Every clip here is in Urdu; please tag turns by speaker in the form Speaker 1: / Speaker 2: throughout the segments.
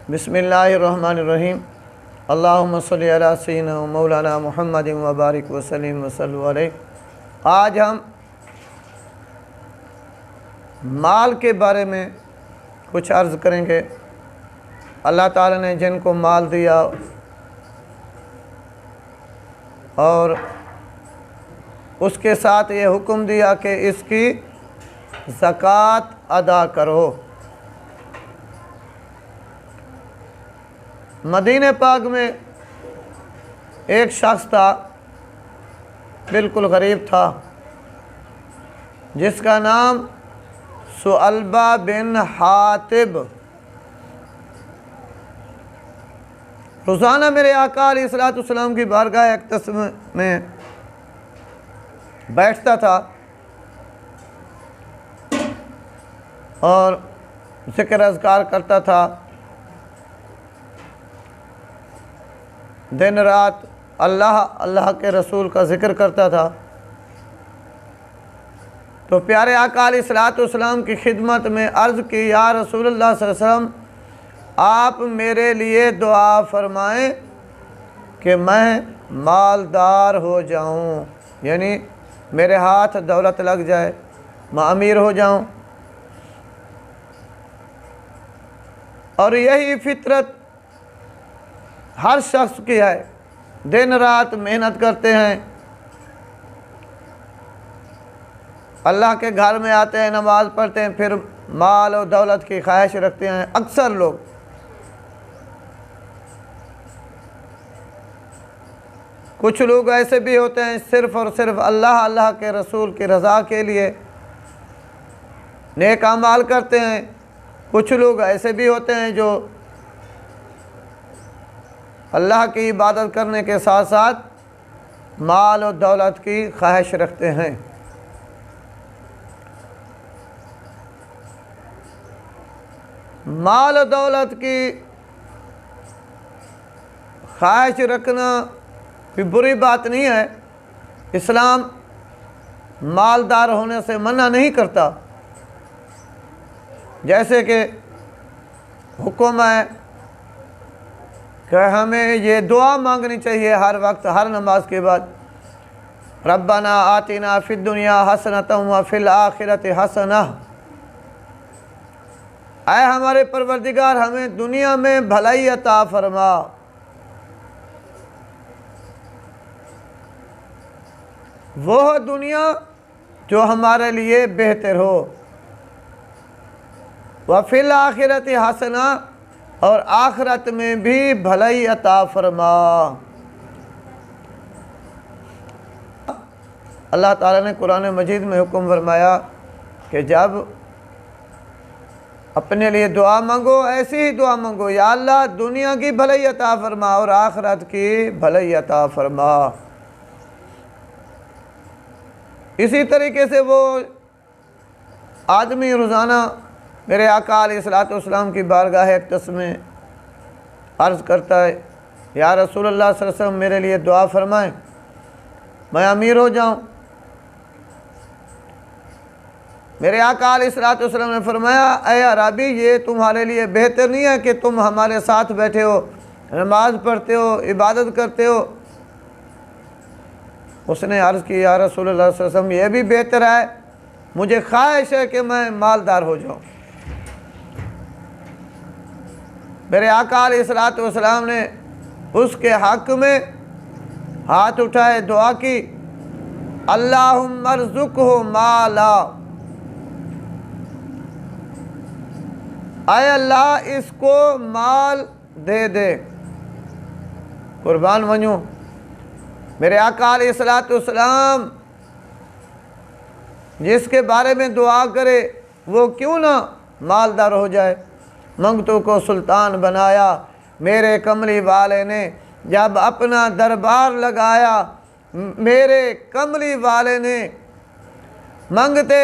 Speaker 1: بسم اللہ الرحمن الرحیم اللہم صلی علی سیدنا مولانا محمد وبارک وسلم وصلو علیہ۔ آج ہم مال کے بارے میں کچھ عرض کریں گے۔ اللہ تعالیٰ نے جن کو مال دیا اور اس کے ساتھ یہ حکم دیا کہ اس کی زکوٰۃ ادا کرو۔ مدینہ پاک میں ایک شخص تھا، بالکل غریب تھا، جس کا نام ثعلبہ بن حاطب۔ روزانہ میرے آقا علیہ السلام کی بارگاہ اقدس میں بیٹھتا تھا اور ذکر اذکار کرتا تھا، دن رات اللہ کے رسول کا ذکر کرتا تھا۔ تو پیارے آقا علیہ السلام کی خدمت میں عرض کی، یا رسول اللہ صلی اللہ علیہ وسلم، آپ میرے لیے دعا فرمائیں کہ میں مالدار ہو جاؤں، یعنی میرے ہاتھ دولت لگ جائے، میں امیر ہو جاؤں۔ اور یہی فطرت ہر شخص کی ہے، دن رات محنت کرتے ہیں، اللہ کے گھر میں آتے ہیں، نماز پڑھتے ہیں، پھر مال و دولت کی خواہش رکھتے ہیں اکثر لوگ۔ کچھ لوگ ایسے بھی ہوتے ہیں صرف اور صرف اللہ کے رسول کی رضا کے لیے نیک اعمال کرتے ہیں۔ کچھ لوگ ایسے بھی ہوتے ہیں جو اللہ کی عبادت کرنے کے ساتھ ساتھ مال و دولت کی خواہش رکھتے ہیں۔ مال و دولت کی خواہش رکھنا کوئی بری بات نہیں ہے، اسلام مالدار ہونے سے منع نہیں کرتا۔ جیسے کہ حکم ہے کہ ہمیں یہ دعا مانگنی چاہیے ہر وقت، ہر نماز کے بعد، ربنا آتنا فی الدنیا حسنۃ وفی الآخرۃ حسنہ۔ اے ہمارے پروردگار، ہمیں دنیا میں بھلائی عطا فرما، وہ دنیا جو ہمارے لیے بہتر ہو، وفی الآخرۃ حسنہ، اور آخرت میں بھی بھلائی عطا فرما۔ اللہ تعالیٰ نے قرآن مجید میں حکم فرمایا کہ جب اپنے لیے دعا مانگو، ایسی ہی دعا مانگو، یا اللہ دنیا کی بھلائی عطا فرما اور آخرت کی بھلائی عطا فرما۔ اسی طریقے سے وہ آدمی روزانہ میرے آقا علیہ السلام کی بارگاہ اقدس میں عرض کرتا ہے، یا رسول اللہ صلی اللہ علیہ وسلم میرے لیے دعا فرمائیں، میں امیر ہو جاؤں۔ میرے آقا علیہ السلام نے فرمایا، اے عربی، یہ تمہارے لیے بہتر نہیں ہے کہ تم ہمارے ساتھ بیٹھے ہو، نماز پڑھتے ہو، عبادت کرتے ہو۔ اس نے عرض کی، یا رسول اللہ صلی اللہ علیہ وسلم، یہ بھی بہتر ہے، مجھے خواہش ہے کہ میں مالدار ہو جاؤں۔ میرے آقا علیہ السلام نے اس کے حق میں ہاتھ اٹھائے، دعا کی، اللہم ارزقہ مالا، اے اللہ اس کو مال دے دے۔ قربان ونیوں، میرے آقا علیہ السلام جس کے بارے میں دعا کرے وہ کیوں نہ مالدار ہو جائے۔ منگتوں کو سلطان بنایا۔ میرے کملی والے نے جب اپنا دربار لگایا، میرے کملی والے نے منگتے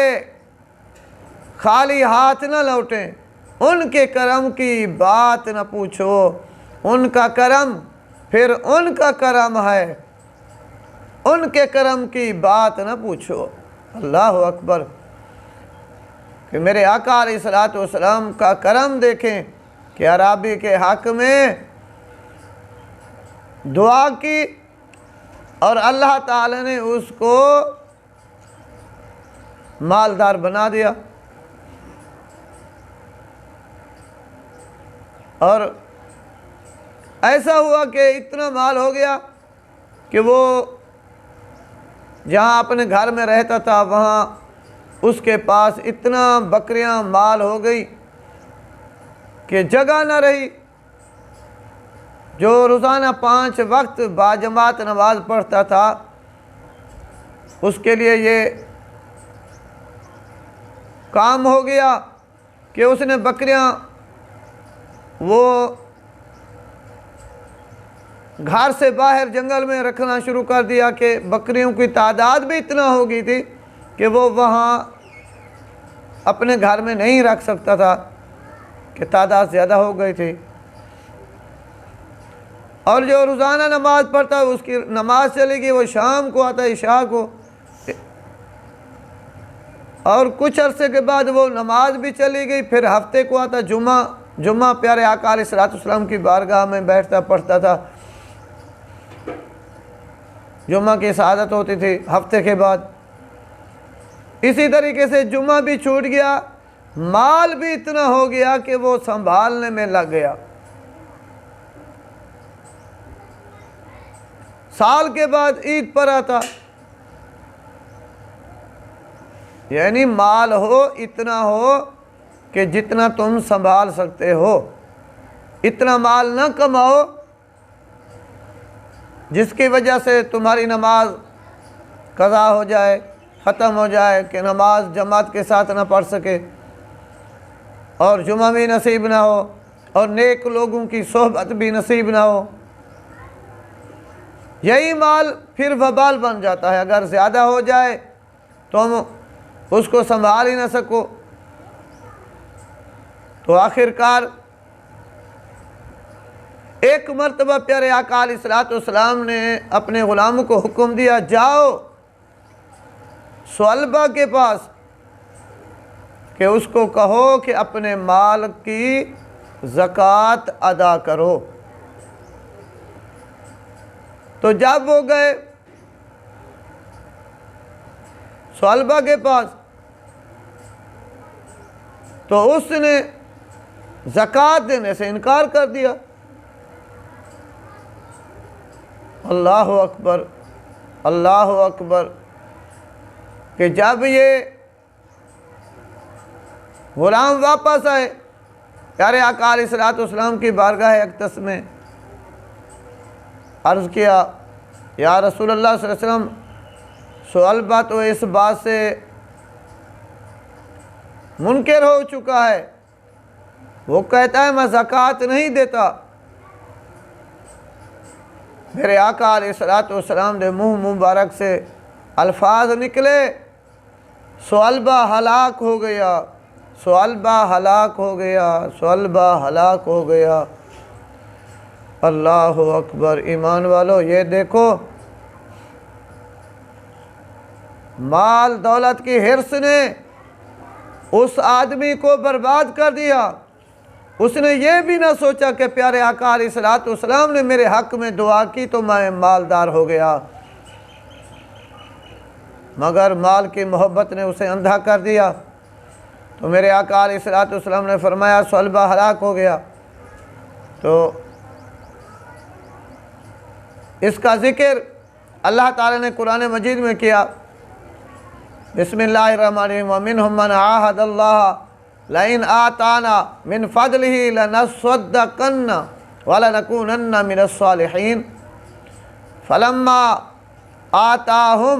Speaker 1: خالی ہاتھ نہ لوٹیں، ان کے کرم کی بات نہ پوچھو، ان کا کرم پھر ان کا کرم ہے، ان کے کرم کی بات نہ پوچھو۔ اللہ اکبر، کہ میرے آقا علیہ السلام کا کرم دیکھیں، کہ عرابی کے حق میں دعا کی اور اللہ تعالی نے اس کو مالدار بنا دیا، اور ایسا ہوا کہ اتنا مال ہو گیا کہ وہ جہاں اپنے گھر میں رہتا تھا وہاں اس کے پاس اتنا بکریاں مال ہو گئی کہ جگہ نہ رہی۔ جو روزانہ 5 وقت باجماعت نماز پڑھتا تھا اس کے لیے یہ کام ہو گیا کہ اس نے بکریاں وہ گھر سے باہر جنگل میں رکھنا شروع کر دیا کہ بکریوں کی تعداد بھی اتنا ہو گئی تھی کہ وہ وہاں اپنے گھر میں نہیں رکھ سکتا تھا، کہ تعداد زیادہ ہو گئی تھی۔ اور جو روزانہ نماز پڑھتا اس کی نماز چلے گی، وہ شام کو آتا عشاء کو، اور کچھ عرصے کے بعد وہ نماز بھی چلی گئی، پھر ہفتے کو آتا جمعہ پیارے آقا علیہ الصلوۃ والسلام کی بارگاہ میں بیٹھتا پڑھتا تھا، جمعہ کی سعادت ہوتی تھی ہفتے کے بعد۔ اسی طریقے سے جمعہ بھی چھوٹ گیا، مال بھی اتنا ہو گیا کہ وہ سنبھالنے میں لگ گیا۔ سال کے بعد عید پر آتا، یعنی مال ہو اتنا ہو کہ جتنا تم سنبھال سکتے ہو، اتنا مال نہ کماؤ جس کی وجہ سے تمہاری نماز قضا ہو جائے، ختم ہو جائے، کہ نماز جماعت کے ساتھ نہ پڑھ سکے اور جمعہ بھی نصیب نہ ہو اور نیک لوگوں کی صحبت بھی نصیب نہ ہو۔ یہی مال پھر وبال بن جاتا ہے، اگر زیادہ ہو جائے تم اس کو سنبھال ہی نہ سکو، تو آخر کار ایک مرتبہ پیارے آقا علیہ الصلوۃ والسلام نے اپنے غلاموں کو حکم دیا، جاؤ ثعلبہ کے پاس کہ اس کو کہو کہ اپنے مال کی زکوٰۃ ادا کرو۔ تو جب وہ گئے ثعلبہ کے پاس تو اس نے زکوٰۃ دینے سے انکار کر دیا۔ اللہ اکبر، اللہ اکبر، کہ جب یہ غلام واپس آئے پیارے آقا علیہ الصلوۃ والسلام کی بارگاہ اقدس میں، عرض کیا، یا رسول اللہ صلی اللہ علیہ وسلم، ثعلبہ تو اس بات سے منکر ہو چکا ہے، وہ کہتا ہے میں زکوٰۃ نہیں دیتا۔ میرے آقا علیہ الصلوۃ والسلام نے منہ مبارک سے الفاظ نکلے، ثعلبہ ہلاک ہو گیا، ثعلبہ ہلاک ہو گیا، ثعلبہ ہلاک ہو گیا۔ اللہ اکبر، ایمان والو یہ دیکھو، مال دولت کی حرص نے اس آدمی کو برباد کر دیا۔ اس نے یہ بھی نہ سوچا کہ پیارے آقا علیہ الصلوۃ والسلام نے میرے حق میں دعا کی تو میں مالدار ہو گیا، مگر مال کی محبت نے اسے اندھا کر دیا۔ تو میرے آقا علیہ الصلوۃ والسلام نے فرمایا ثعلبہ ہلاک ہو گیا۔ تو اس کا ذکر اللہ تعالی نے قرآن مجید میں کیا، بسم اللہ الرحمن الرحیم، وَمِنْهُمْ مَنْ عَاهَدَ اللَّهَ لَئِنْ آتَانَا مِنْ فَضْلِهِ لَنَصَّدَّقَنَّ وَلَنَكُونَنَّ مِنَ الصَّالِحِينَ فَلَمَّا آتَاهُمْ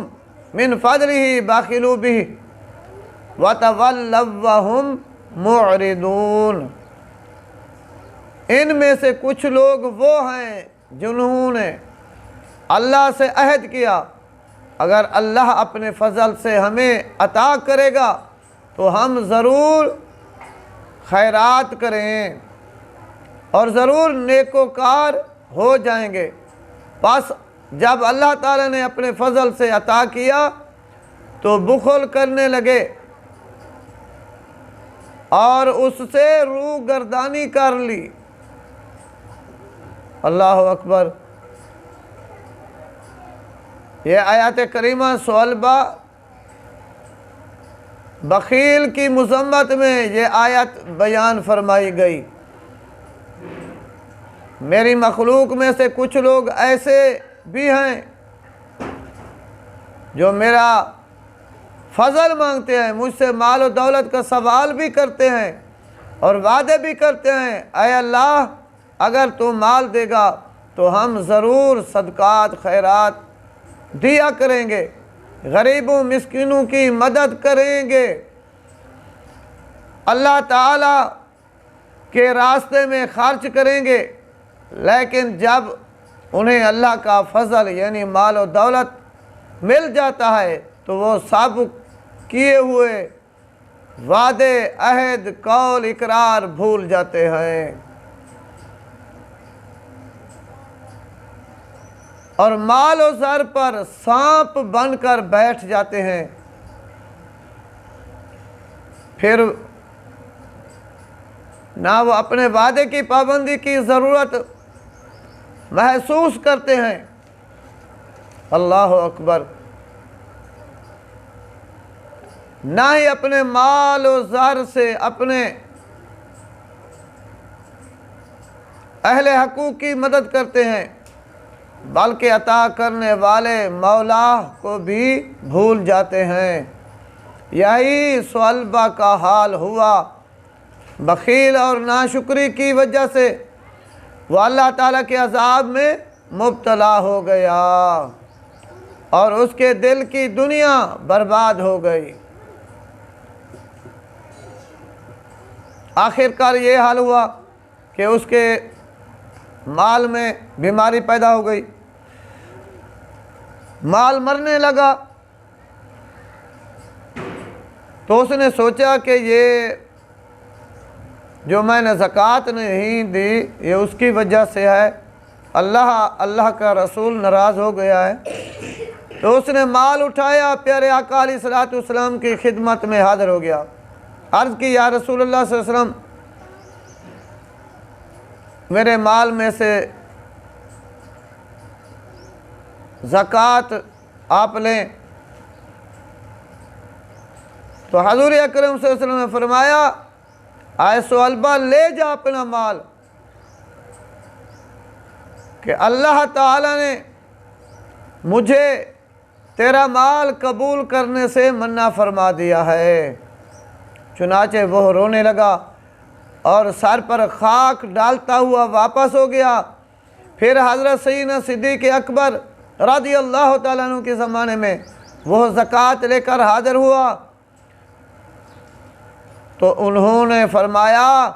Speaker 1: مِنْ فَضْلِهِ بَخِلُوا بِهِ وَتَوَلَّوْا وَهُمْ مُعْرِضُونَ۔ ان میں سے کچھ لوگ وہ ہیں جنہوں نے اللہ سے عہد کیا، اگر اللہ اپنے فضل سے ہمیں عطا کرے گا تو ہم ضرور خیرات کریں اور ضرور نیکوکار ہو جائیں گے۔ پس جب اللہ تعالی نے اپنے فضل سے عطا کیا تو بخل کرنے لگے اور اس سے روح گردانی کر لی۔ اللہ اکبر۔ یہ آیات کریمہ ثعلبہ بخیل کی مذمت میں یہ آیت بیان فرمائی گئی۔ میری مخلوق میں سے کچھ لوگ ایسے بھی ہیں جو میرا فضل مانگتے ہیں، مجھ سے مال و دولت کا سوال بھی کرتے ہیں اور وعدے بھی کرتے ہیں، اے اللہ اگر تو مال دے گا تو ہم ضرور صدقات خیرات دیا کریں گے، غریبوں مسکینوں کی مدد کریں گے، اللہ تعالیٰ کے راستے میں خرچ کریں گے۔ لیکن جب انہیں اللہ کا فضل یعنی مال و دولت مل جاتا ہے تو وہ سب کیے ہوئے وعدے، عہد، قول، اقرار بھول جاتے ہیں اور مال و زر پر سانپ بن کر بیٹھ جاتے ہیں۔ پھر نہ وہ اپنے وعدے کی پابندی کی ضرورت محسوس کرتے ہیں۔ اللہ اکبر۔ نہ ہی اپنے مال و زر سے اپنے اہل حقوق کی مدد کرتے ہیں، بلکہ عطا کرنے والے مولا کو بھی بھول جاتے ہیں۔ یہی ثعلبہ کا حال ہوا۔ بخیل اور ناشکری کی وجہ سے وہ اللہ تعالیٰ کے عذاب میں مبتلا ہو گیا اور اس کے دل کی دنیا برباد ہو گئی۔ آخرکار یہ حال ہوا کہ اس کے مال میں بیماری پیدا ہو گئی، مال مرنے لگا، تو اس نے سوچا کہ یہ جو میں نے زکوٰۃ نہیں دی یہ اس کی وجہ سے ہے، اللہ کا رسول ناراض ہو گیا ہے۔ تو اس نے مال اٹھایا، پیارے آقا علیہ الصلوۃ والسلام کی خدمت میں حاضر ہو گیا، عرض کی یا رسول اللہ صلی اللہ علیہ وسلم میرے مال میں سے زکوٰۃ آپ لیں۔ تو حضور اکرم صلی اللہ علیہ وسلم نے فرمایا اے ثعلبہ لے جا اپنا مال، کہ اللہ تعالیٰ نے مجھے تیرا مال قبول کرنے سے منع فرما دیا ہے۔ چنانچہ وہ رونے لگا اور سر پر خاک ڈالتا ہوا واپس ہو گیا۔ پھر حضرت سیدنا صدیق اکبر رضی اللہ تعالیٰ عنہ کے زمانے میں وہ زکوٰۃ لے کر حاضر ہوا تو انہوں نے فرمایا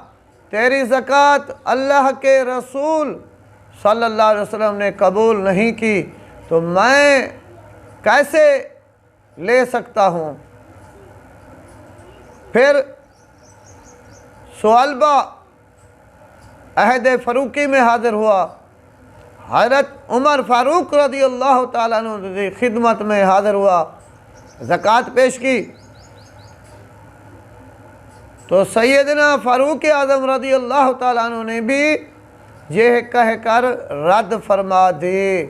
Speaker 1: تیری زکوٰۃ اللہ کے رسول صلی اللہ علیہ وسلم نے قبول نہیں کی تو میں کیسے لے سکتا ہوں؟ پھر ثعلبہ عہد فاروقی میں حاضر ہوا، حضرت عمر فاروق رضی اللہ تعالیٰ عنہ کی خدمت میں حاضر ہوا، زکوٰۃ پیش کی تو سیدنا فاروق اعظم رضی اللہ تعالیٰ عنہ نے بھی یہ کہہ کر رد فرما دی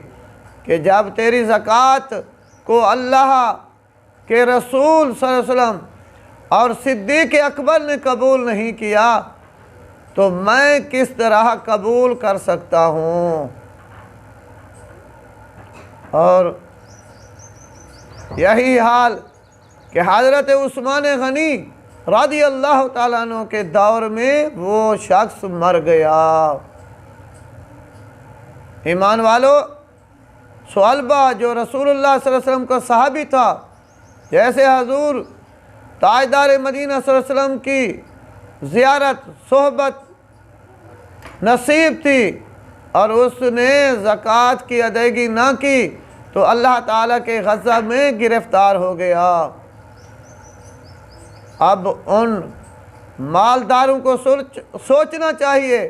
Speaker 1: کہ جب تیری زکوٰۃ کو اللہ کے رسول صلی اللہ علیہ وسلم اور صدیق اکبر نے قبول نہیں کیا تو میں کس طرح قبول کر سکتا ہوں؟ اور یہی حال کہ حضرت عثمان غنی رضی اللہ تعالیٰ عنہ کے دور میں وہ شخص مر گیا۔ ایمان والو، ثعلبہ جو رسول اللہ صلی اللہ علیہ وسلم کا صحابی تھا، جیسے حضور تاجدار مدینہ صلی اللہ علیہ وسلم کی زیارت صحبت نصیب تھی اور اس نے زکوٰۃ کی ادائیگی نہ کی تو اللہ تعالیٰ کے غضب میں گرفتار ہو گیا۔ اب ان مالداروں کو سوچنا چاہیے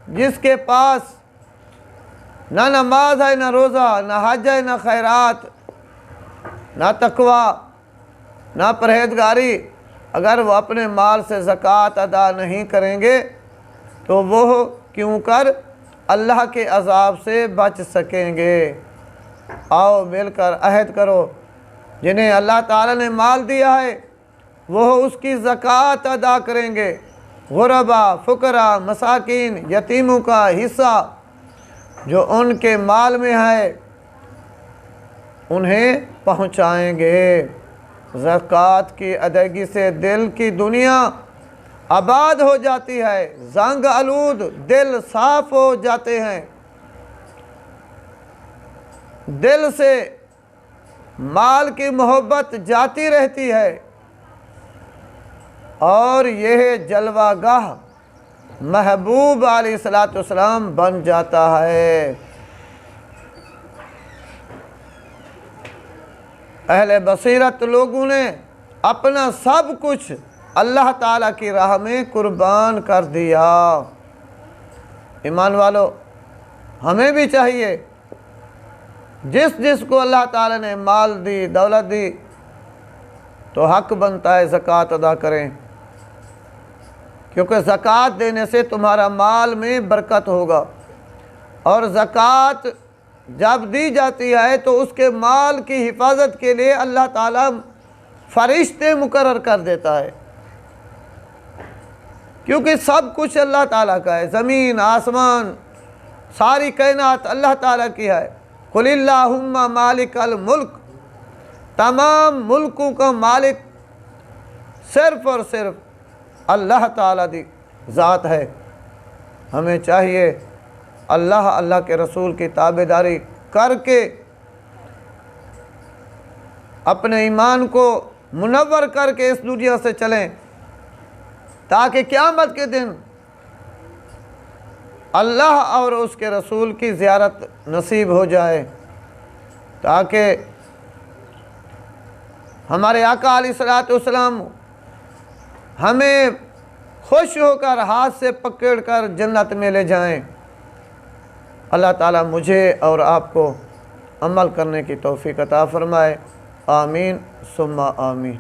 Speaker 1: جس کے پاس نہ نماز ہے، نہ روزہ، نہ حج ہے، نہ خیرات، نہ تقوی، نہ پرہیزگاری، اگر وہ اپنے مال سے زکوٰۃ ادا نہیں کریں گے تو وہ کیوں کر اللہ کے عذاب سے بچ سکیں گے۔ آؤ مل کر عہد کرو، جنہیں اللہ تعالیٰ نے مال دیا ہے وہ اس کی زکوٰۃ ادا کریں گے، غربا، فقراء، مساکین، یتیموں کا حصہ جو ان کے مال میں ہے انہیں پہنچائیں گے۔ زکوٰۃ کی ادائیگی سے دل کی دنیا آباد ہو جاتی ہے، زنگ آلود دل صاف ہو جاتے ہیں، دل سے مال کی محبت جاتی رہتی ہے اور یہ جلوہ گاہ محبوب علیہ السلام بن جاتا ہے۔ اہل بصیرت لوگوں نے اپنا سب کچھ اللہ تعالیٰ کی راہ میں قربان کر دیا۔ ایمان والو، ہمیں بھی چاہیے جس جس کو اللہ تعالیٰ نے مال دی، دولت دی، تو حق بنتا ہے زکوٰۃ ادا کریں، کیونکہ زکوٰۃ دینے سے تمہارا مال میں برکت ہوگا، اور زکوٰۃ جب دی جاتی ہے تو اس کے مال کی حفاظت کے لیے اللہ تعالیٰ فرشتے مقرر کر دیتا ہے، کیونکہ سب کچھ اللہ تعالیٰ کا ہے، زمین، آسمان، ساری کائنات اللہ تعالیٰ کی ہے۔ قل اللہم مالک الملک، تمام ملکوں کا مالک صرف اور صرف اللہ تعالیٰ دی ذات ہے۔ ہمیں چاہیے اللہ کے رسول کی تابعداری کر کے اپنے ایمان کو منور کر کے اس دنیا سے چلیں، تاکہ قیامت کے دن اللہ اور اس کے رسول کی زیارت نصیب ہو جائے، تاکہ ہمارے آقا علیہ السلام ہمیں خوش ہو کر ہاتھ سے پکڑ کر جنت میں لے جائیں۔ اللہ تعالیٰ مجھے اور آپ کو عمل کرنے کی توفیق عطا فرمائے، آمین ثم آمین۔